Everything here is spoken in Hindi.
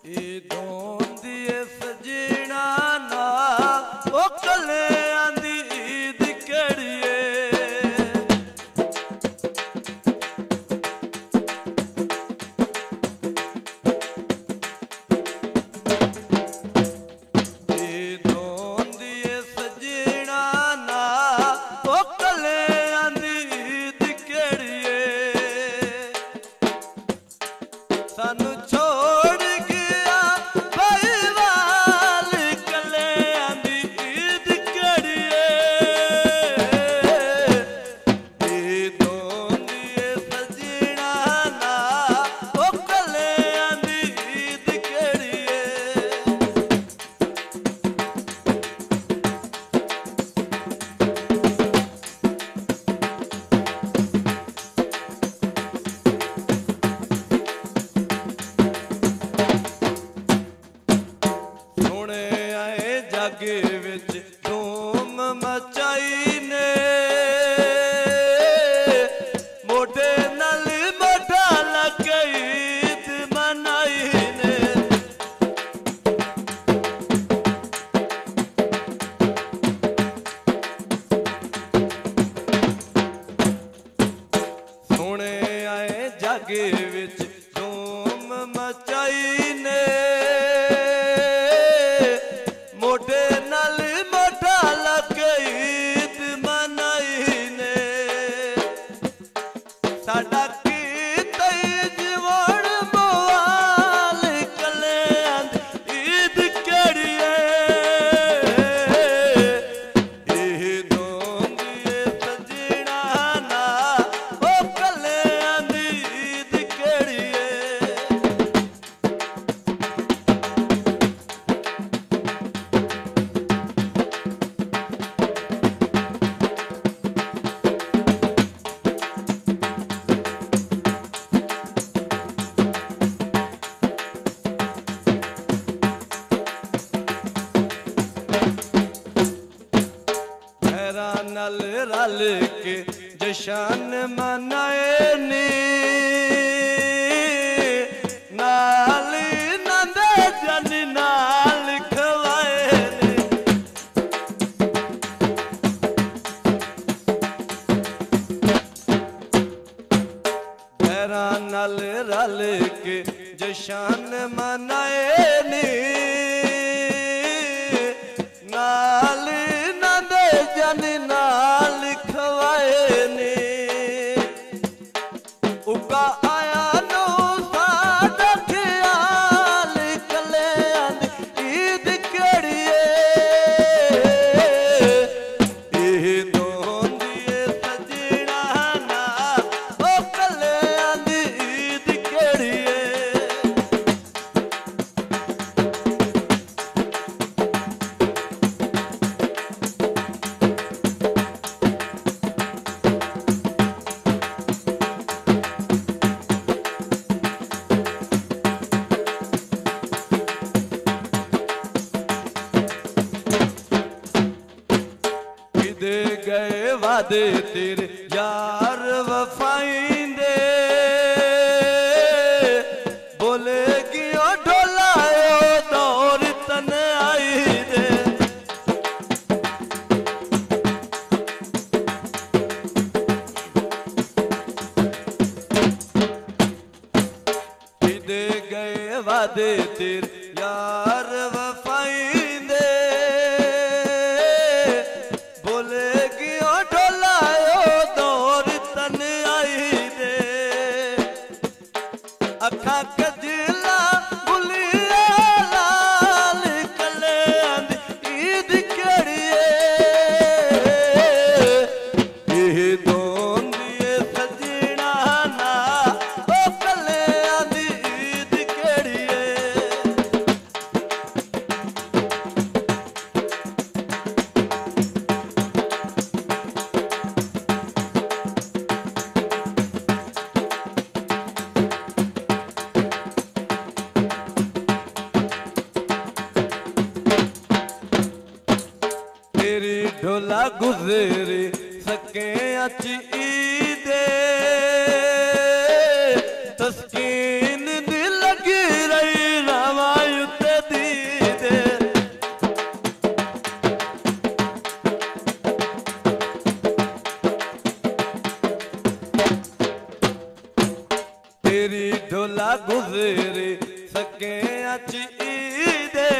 ईदों दिए सजना ना ओ कले आंदी ईद केड़िए ईदों दिए सजना ना ओ कले आंदी ईद केड़िए सानू जागे विच धूम मचाई ने मोढे नाल मोढा लगे ईद मनाई ने सोने आए जागे विच धूम मचाई ने मोढे नाल मोढा लगे ईद मनाई ने साडा कीता जीवन मोहाल कले आंदी ईद केड़िए ईदों दिए सजना ना ओ कले आंदी ईद केड़िए नल रल के जशन मनाए नी नाल नंद जन नाल खवाए नी पैरा नल रल के जशन मनाए नी नाल जन नाल खवाए ने उका आया नो साडा ख्याल कले आंदी ईद केड़िए ईदों दिए सजना ना ओ कले आंदी ईद केड़िए गए वादे तेरे यार वफाइंदे बोले गियो ढोलायो दौर तन आई दे दे गए वादे तेरे यार वफाइंदे अखा कजला बुलिया लाल कले आंदी ईद केड़िए ईदों दिए सजना ना ओ कले आंदी ईद केड़िए ढोला गुजरे सके अच ईदे तस्कीन दी लगी रही रवा ढोला गुजरे सके अच ईदे